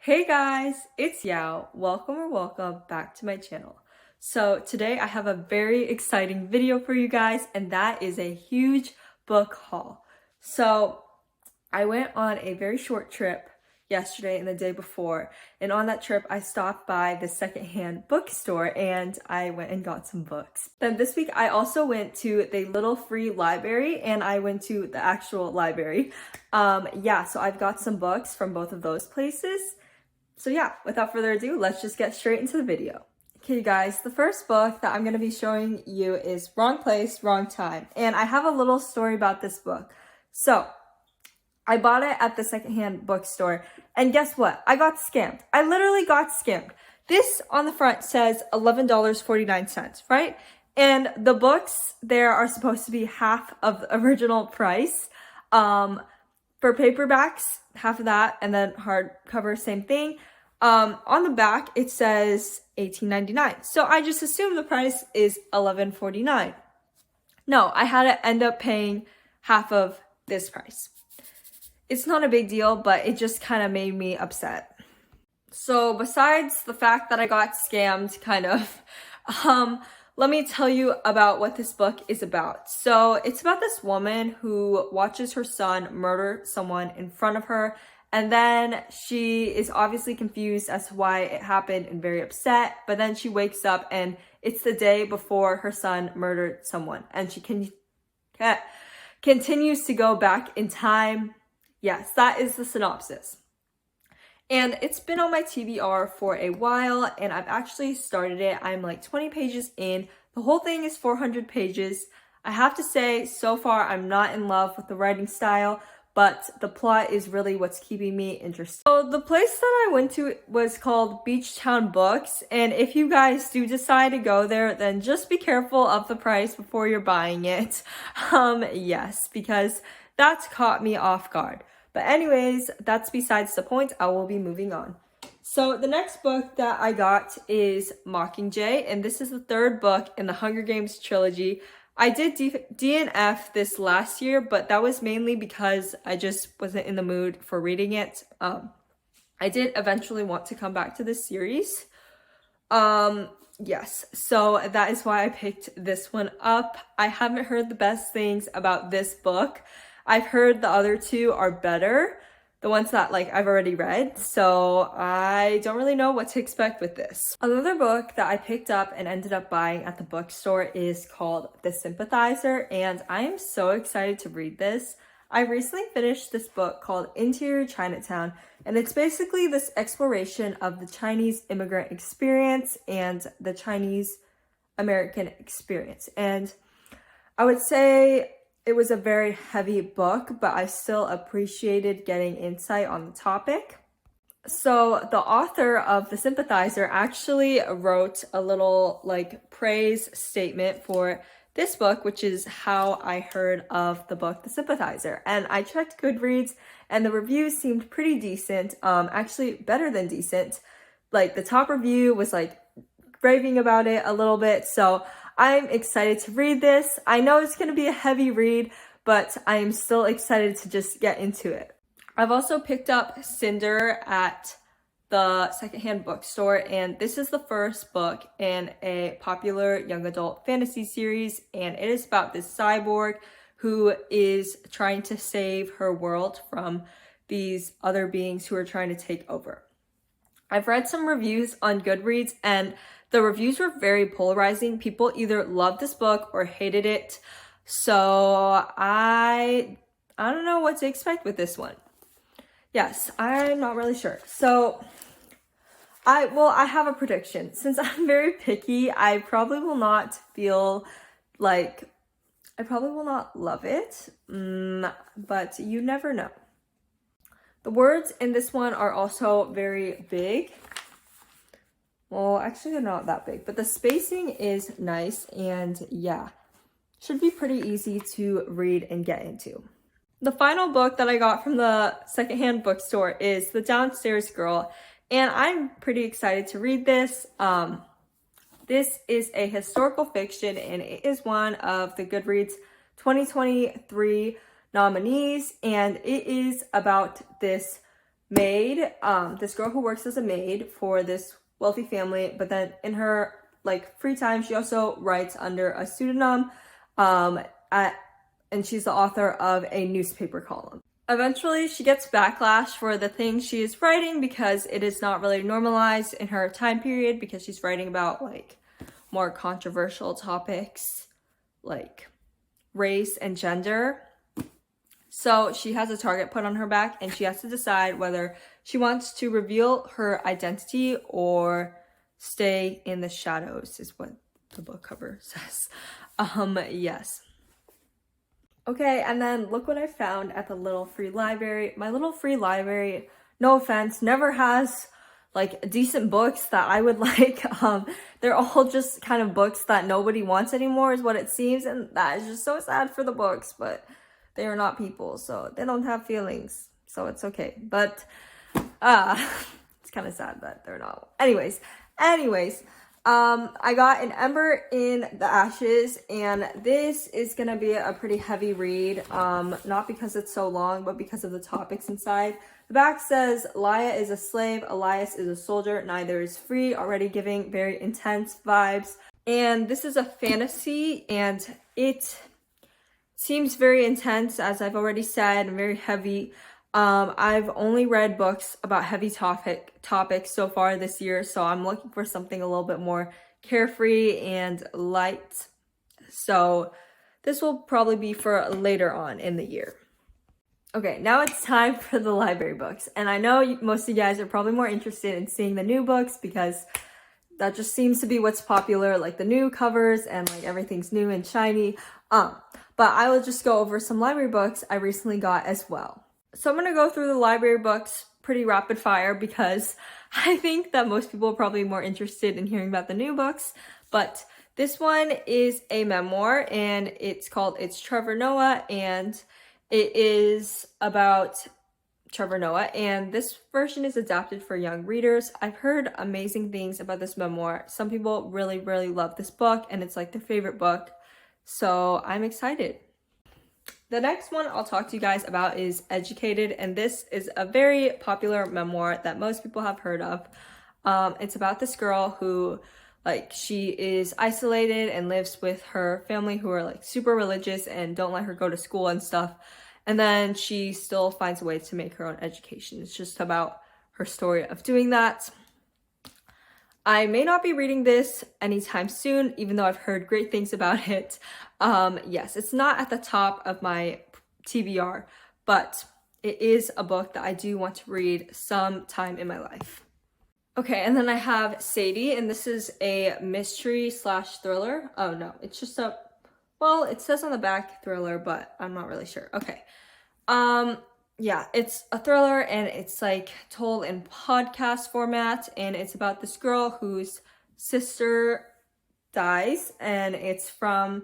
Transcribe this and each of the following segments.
Hey guys, it's Yao. Welcome back to my channel. So today I have a very exciting video for you guys, and that is a huge book haul. So I went on a very short trip yesterday and the day before, and on that trip I stopped by the secondhand bookstore and I went and got some books. Then this week I also went to the Little Free Library and I went to the actual library. So I've got some books from both of those places. So yeah, without further ado, let's just get straight into the video. Okay guys, the first book that I'm going to be showing you is Wrong Place, Wrong Time. And I have a little story about this book. So, I bought it at the secondhand bookstore, and guess what? I got scammed. I literally got scammed. This on the front says $11.49, right? And the books there are supposed to be half of the original price. For paperbacks, half of that, and then hardcover, same thing. On the back, it says $18.99. So I just assumed the price is $11.49. No, I had to end up paying half of this price. It's not a big deal, but it just kind of made me upset. So besides the fact that I got scammed, kind of, let me tell you about what this book is about. So it's about this woman who watches her son murder someone in front of her, and then she is obviously confused as to why it happened and very upset, but then she wakes up and it's the day before her son murdered someone, and she continues to go back in time. Yes, that is the synopsis. And it's been on my TBR for a while, and I've actually started it. I'm like 20 pages in. The whole thing is 400 pages. I have to say, so far, I'm not in love with the writing style, but the plot is really what's keeping me interested. So the place that I went to was called Beach Town Books, and if you guys do decide to go there, then just be careful of the price before you're buying it. Yes, because that's caught me off guard. But anyways, that's besides the point. I will be moving on. So the next book that I got is Mockingjay, and this is the third book in the Hunger Games trilogy. I did DNF this last year, but that was mainly because I just wasn't in the mood for reading it. I did eventually want to come back to this series. Yes, so that is why I picked this one up. I haven't heard the best things about this book. I've heard the other two are better, the ones that I've already read, so I don't really know what to expect with this. Another book that I picked up and ended up buying at the bookstore is called The Sympathizer, and I am so excited to read this. I recently finished this book called Interior Chinatown, and it's basically this exploration of the Chinese immigrant experience and the Chinese American experience. And I would say it was a very heavy book, but I still appreciated getting insight on the topic. So the author of The Sympathizer actually wrote a little praise statement for this book, which is how I heard of the book The Sympathizer. And I checked Goodreads and the reviews seemed pretty decent, actually better than decent. The top review was raving about it a little bit, so I'm excited to read this. I know it's going to be a heavy read, but I am still excited to just get into it. I've also picked up Cinder at the secondhand bookstore, and this is the first book in a popular young adult fantasy series, and it is about this cyborg who is trying to save her world from these other beings who are trying to take over. I've read some reviews on Goodreads, and the reviews were very polarizing. People either loved this book or hated it. So I don't know what to expect with this one. Yes, I'm not really sure. So I have a prediction. Since I'm very picky, I probably will not love it. But you never know. The words in this one are also very big. Well, actually they're not that big, but the spacing is nice, and yeah, should be pretty easy to read and get into. The final book that I got from the secondhand bookstore is The Downstairs Girl, and I'm pretty excited to read this. This is a historical fiction, and it is one of the Goodreads 2023 nominees, and it is about this maid, this girl who works as a maid for this wealthy family, but then in her like free time, she also writes under a pseudonym, and she's the author of a newspaper column. Eventually, she gets backlash for the things she is writing because it is not really normalized in her time period, because she's writing about like more controversial topics like race and gender. So she has a target put on her back, and she has to decide whether she wants to reveal her identity or stay in the shadows, is what the book cover says. Yes. Okay, and then look what I found at the Little Free Library. My Little Free Library, no offense, never has like decent books that I would like. They're all just kind of books that nobody wants anymore, is what it seems, and that is just so sad for the books, but they are not people, so they don't have feelings, so it's okay. But it's kind of sad that they're not. Anyways, I got An Ember in the Ashes, and this is gonna be a pretty heavy read, not because it's so long, but because of the topics inside. The back says, Laia is a slave, Elias is a soldier, neither is free, already giving very intense vibes. And this is a fantasy, and it seems very intense, as I've already said, and very heavy. I've only read books about heavy topics so far this year, so I'm looking for something a little bit more carefree and light. So this will probably be for later on in the year. Okay, now it's time for the library books. And I know most of you guys are probably more interested in seeing the new books because that just seems to be what's popular, like the new covers and like everything's new and shiny. But I will just go over some library books I recently got as well. So I'm going to go through the library books pretty rapid fire because I think that most people are probably more interested in hearing about the new books. But this one is a memoir, and it's called It's Trevor Noah, and it is about Trevor Noah, and this version is adapted for young readers. I've heard amazing things about this memoir. Some people really, really love this book, and it's like their favorite book. So I'm excited. The next one I'll talk to you guys about is Educated, and this is a very popular memoir that most people have heard of. It's about this girl who, like, she is isolated and lives with her family who are like super religious and don't let her go to school and stuff. And then she still finds a way to make her own education. It's just about her story of doing that. I may not be reading this anytime soon, even though I've heard great things about it. Yes, it's not at the top of my TBR, but it is a book that I do want to read sometime in my life. Okay, and then I have Sadie, and this is a mystery / thriller. Oh no, it's just well, it says on the back thriller, but I'm not really sure. Okay. Yeah, it's a thriller, and it's like told in podcast format, and it's about this girl whose sister dies, and it's from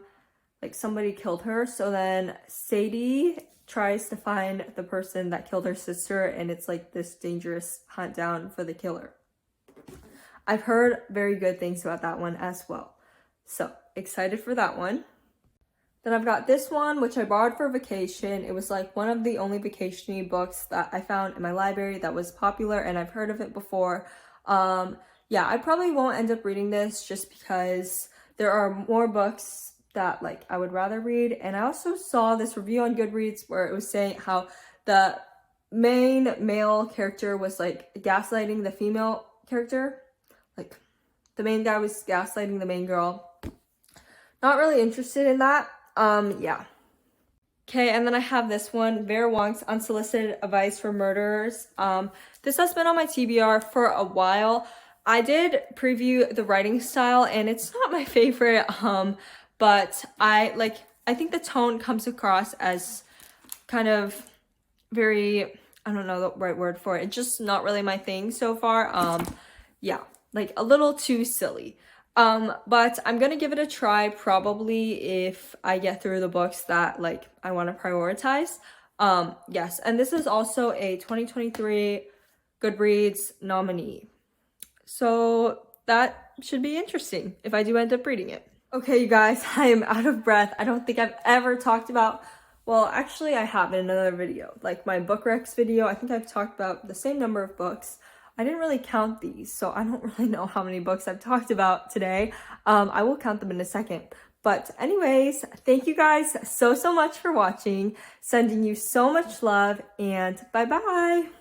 like somebody killed her. So then Sadie tries to find the person that killed her sister, and it's like this dangerous hunt down for the killer. I've heard very good things about that one as well. So excited for that one. Then I've got this one, which I borrowed for vacation. It was like one of the only vacation-y books that I found in my library that was popular, and I've heard of it before. Yeah, I probably won't end up reading this just because there are more books that like I would rather read. And I also saw this review on Goodreads where it was saying how the main male character was like gaslighting the female character. Like the main guy was gaslighting the main girl. Not really interested in that. Yeah. Okay, and then I have this one, Vera Wong's Unsolicited Advice for Murderers. This has been on my TBR for a while. I did preview the writing style, and it's not my favorite, but I think the tone comes across as kind of very, I don't know the right word for it. It's just not really my thing so far. Yeah, like a little too silly. But I'm gonna give it a try probably if I get through the books that like I want to prioritize. Yes, and this is also a 2023 Goodreads nominee. So that should be interesting if I do end up reading it. Okay, you guys, I am out of breath. I don't think I've ever talked about Well, actually, I have in another video, like my book recs video. I think I've talked about the same number of books. I didn't really count these, so I don't really know how many books I've talked about today. I will count them in a second. But anyways, thank you guys so much for watching. Sending you so much love, and bye-bye.